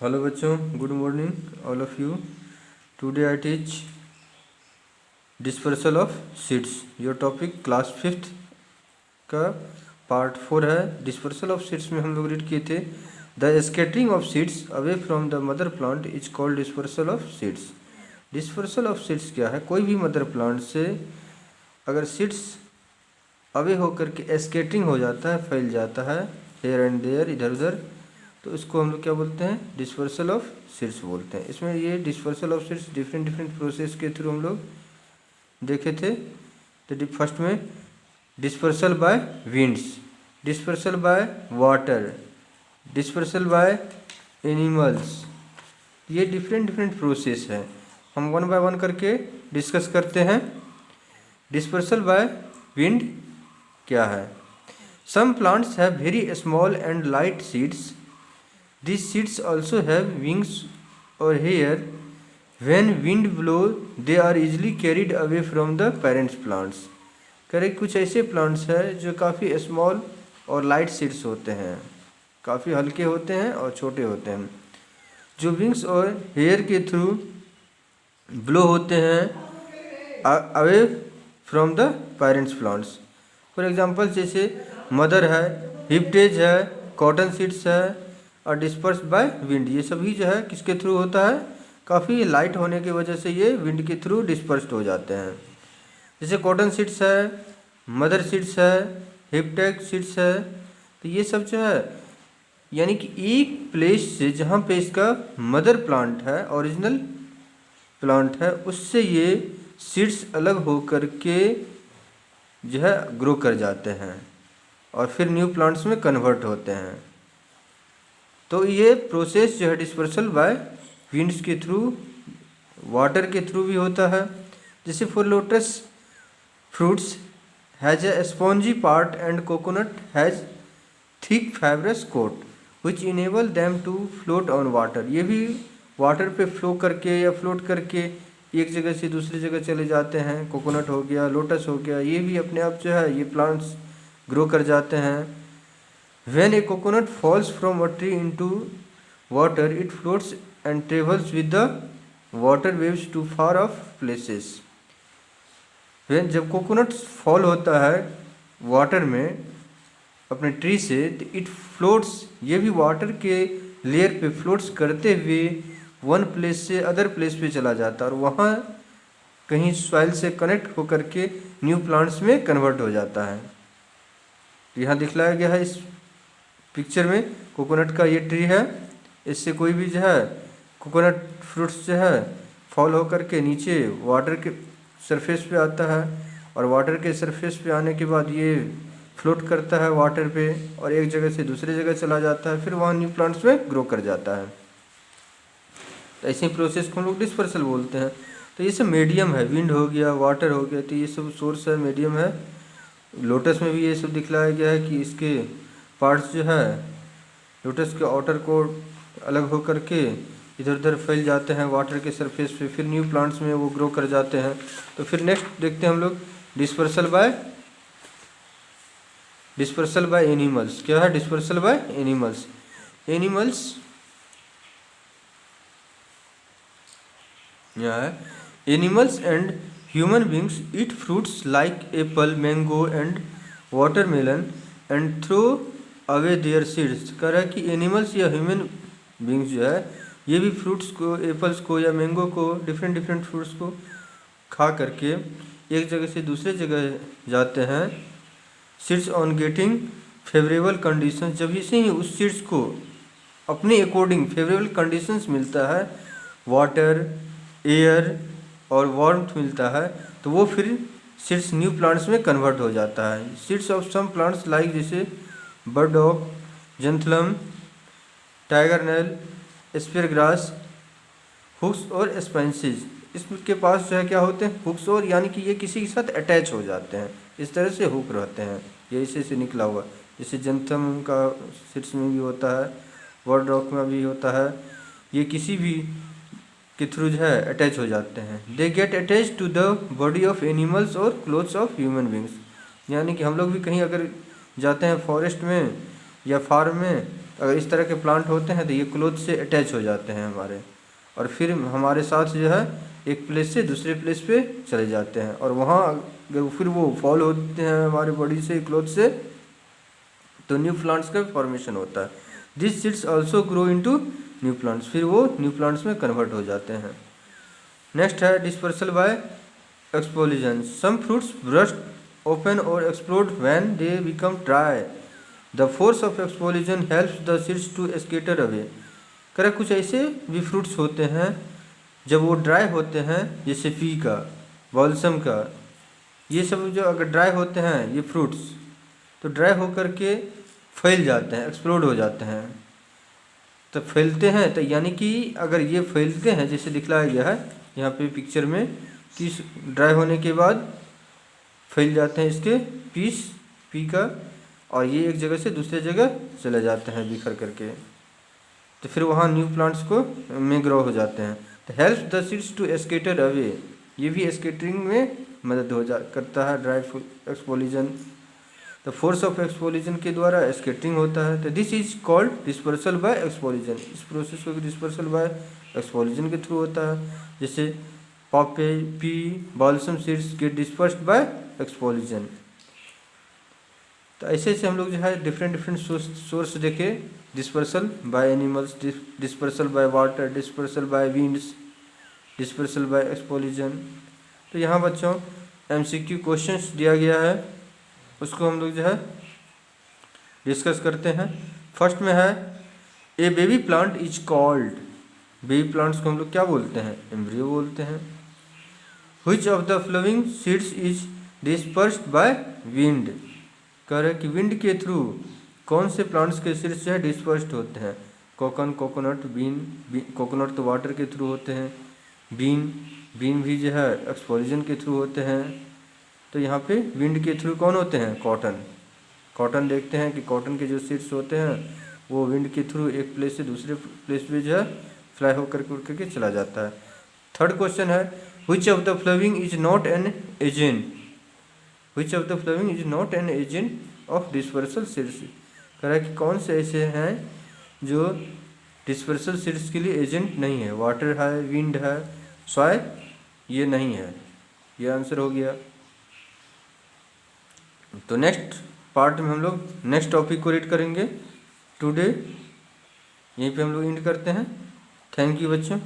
Hello बच्चों, good morning all of you. Today I teach dispersal of seeds. Your topic class 5th का part 4 है। Dispersal of seeds में हम लोग read किए थे, the scattering of seeds away from the mother plant is called dispersal of seeds. Dispersal of seeds क्या है? कोई भी मदर प्लांट से अगर सीड्स अवे होकर के स्कैटरिंग हो जाता है, फैल जाता है हेयर एंड देयर, इधर उधर, तो इसको हम लोग क्या बोलते हैं? डिस्पर्सल ऑफ सीड्स बोलते हैं। इसमें ये dispersal of seeds different process के थ्रू हम लोग देखे थे। तो फर्स्ट में dispersal by winds, dispersal by water, dispersal by animals, ये डिफरेंट प्रोसेस है। हम वन बाय वन करके डिस्कस करते हैं। डिस्पर्सल बाय विंड क्या है? Some plants have very small and light seeds. These seeds also have wings or hair. When wind blows, they are easily carried away from the parent plants. Correct, कुछ ऐसे plants हैं जो काफ़ी small और light seeds होते हैं, काफ़ी हल्के होते हैं और छोटे होते हैं, जो विंग्स और हेयर के थ्रू ब्लो होते हैं away from the parents plants. For example जैसे मदर है, हिप्टेज है, कॉटन सीड्स है और डिस्पर्स बाय विंड, ये सभी जो है किसके थ्रू होता है? काफ़ी लाइट होने की वजह से ये विंड के थ्रू डिस्पर्स्ड हो जाते हैं। जैसे कॉटन सीड्स है, मदर सीड्स है, हिप्टेक सीड्स है, तो ये सब जो है यानी कि एक प्लेस से जहाँ पे इसका मदर प्लांट है, ओरिजिनल प्लांट है, उससे ये सीड्स अलग हो कर के जो है ग्रो कर जाते हैं और फिर न्यू प्लांट्स में कन्वर्ट होते हैं। तो ये प्रोसेस जो है डिस्पर्सल बाय विंड्स के थ्रू, वाटर के थ्रू भी होता है। जैसे for lotus fruits has a spongy part and coconut has thick fibrous coat which enable them to float on water. ये भी वाटर पे फ्लो करके या फ्लोट करके एक जगह से दूसरी जगह चले जाते हैं। कोकोनट हो गया, लोटस हो गया, ये भी अपने आप जो है ये प्लांट्स ग्रो कर जाते हैं। When a coconut falls from a tree into water, it floats and travels with the water waves to far off places. जब कोकोनट फॉल होता है वाटर में अपने ट्री से, तो इट फ्लोट्स, ये भी वाटर के लेयर पे फ्लोट्स करते हुए वन प्लेस से अदर प्लेस पे चला जाता है और वहाँ कहीं सॉइल से कनेक्ट होकर के न्यू प्लांट्स में कन्वर्ट हो जाता है। यहाँ दिखलाया गया है इस पिक्चर में, कोकोनट का ये ट्री है, इससे कोई भी जो है कोकोनट फ्रूट्स जो है फॉल होकर के नीचे वाटर के सरफेस पे आता है और वाटर के सरफेस पे आने के बाद ये फ्लोट करता है वाटर पे और एक जगह से दूसरी जगह चला जाता है, फिर वहाँ न्यू प्लांट्स में ग्रो कर जाता है। तो ऐसे ही प्रोसेस को हम लोग डिस्पर्सल बोलते हैं। तो ये सब मीडियम है, विंड हो गया, वाटर हो गया, तो ये सब सोर्स है, मीडियम है। लोटस में भी ये सब दिखलाया गया है कि इसके पार्ट्स जो है लोटस के आउटर को अलग हो कर के इधर उधर फैल जाते हैं वाटर के सरफेस पे, फिर न्यू प्लांट्स में वो ग्रो कर जाते हैं। तो फिर नेक्स्ट देखते हैं हम लोग डिस्पर्सल बाय एनिमल्स। क्या है dispersal by animals? Animals and human beings eat fruits like apple, mango and watermelon and throw away their seeds. कह रहा है कि एनिमल्स या ह्यूमन बींग्स जो है ये भी फ्रूट्स को, एप्पल्स को या मैंगो को, डिफरेंट फ्रूट्स को खा करके एक जगह से दूसरे जगह जाते हैं। Seeds on getting favourable conditions, जब इसे ही उस सीड्स को अपने अकॉर्डिंग फेवरेबल कंडीशंस मिलता है, वाटर, एयर और वार्मथ मिलता है, तो वो फिर सीड्स न्यू प्लांट्स में कन्वर्ट हो जाता है। Seeds of some plants like जैसे burdock, xanthium, tiger nail, spear grass, hooks और स्पेंसेज, इसके पास जो है क्या होते हैं? हुक्स, और यानी कि ये किसी के साथ अटैच हो जाते हैं, इस तरह से हुक रहते हैं, ये इसी से निकला हुआ। जैसे जेंथलम का सीड्स में भी होता है, बर्डॉक में भी होता है, ये किसी भी के थ्रू जो है अटैच हो जाते हैं। They get attach to the body of animals और क्लोथ्स ऑफ ह्यूमन बींग्स, यानी कि हम लोग भी कहीं अगर जाते हैं फॉरेस्ट में या फार्म में, अगर इस तरह के प्लांट होते हैं तो ये क्लोथ से अटैच हो जाते हैं हमारे, और फिर हमारे साथ जो है एक प्लेस से दूसरे प्लेस पे चले जाते हैं, और वहाँ अगर फिर वो फॉल होते हैं हमारे बॉडी से, क्लोथ से, तो न्यू प्लांट्स का फॉर्मेशन होता है। This seeds also grow into new plants, फिर वो न्यू प्लांट्स में कन्वर्ट हो जाते हैं। नेक्स्ट है dispersal by explosion. Some fruits burst open और explode when they become dry. The force of explosion helps the seeds to scatter away. करें कुछ ऐसे भी फ्रूट्स होते हैं जब वो ड्राई होते हैं, जैसे पी का, बॉल्सम का, ये सब जो अगर ड्राई होते हैं ये फ्रूट्स, तो ड्राई होकर के फैल जाते हैं, एक्सप्लोड हो जाते हैं। तो फैलते हैं तो यानी कि अगर ये फैलते हैं, जैसे दिखलाया गया है यहाँ पे पिक्चर में, कि ड्राई होने के बाद फैल जाते हैं इसके पीस पी का, और ये एक जगह से दूसरे जगह चले जाते हैं बिखर करके, तो फिर वहाँ न्यू प्लांट्स को में ग्रो हो जाते हैं। तो help the seeds to scatter away, ये भी स्कैटरिंग में मदद करता है dry explosion. The force of explosion के द्वारा स्कैटरिंग होता है। तो this is called dispersal by explosion. इस प्रोसेस को डिस्पर्सल बाय एक्सपोलिशन के थ्रू होता है। जैसे poppy, pea, balsam seeds get dispersed by explosion. तो ऐसे ऐसे हम लोग जो है डिफरेंट सोर्स देखे, dispersal by animals, dispersal by water, dispersal by winds, dispersal by explosion. तो यहाँ बच्चों MCQ क्वेश्चंस दिया गया है, उसको हम लोग जो है डिस्कस करते हैं। फर्स्ट में है a baby plant is called, baby plants को हम लोग क्या बोलते हैं? एम्ब्रियो बोलते हैं। Which of the following seeds is dispersed by wind, कह रहे कि विंड के थ्रू कौन से प्लांट्स के सीड्स जो है डिस्पर्स्ड होते हैं? कोकोनट, बीन, कोकोनट तो वाटर के थ्रू होते हैं, बीन भी जो है एक्सपोलिशन के थ्रू होते हैं। तो यहाँ पे विंड के थ्रू कौन होते हैं? कॉटन देखते हैं कि कॉटन के जो सीड्स होते हैं वो विंड के थ्रू एक प्लेस से दूसरे प्लेस पे जो है फ्लाई होकर के उड़ करके चला जाता है। थर्ड क्वेश्चन है which of the following is not an agent, which of the following is not an agent of dispersal seeds, कह रहा है कि कौन से ऐसे हैं जो डिस्पर्सल सीड्स के लिए एजेंट नहीं है? वाटर है, विंड है, सॉइल ये नहीं है। ये आंसर हो गया। तो नेक्स्ट पार्ट में हम लोग नेक्स्ट टॉपिक को रीड करेंगे। टुडे यहीं पे हम लोग एंड करते हैं। थैंक यू बच्चों।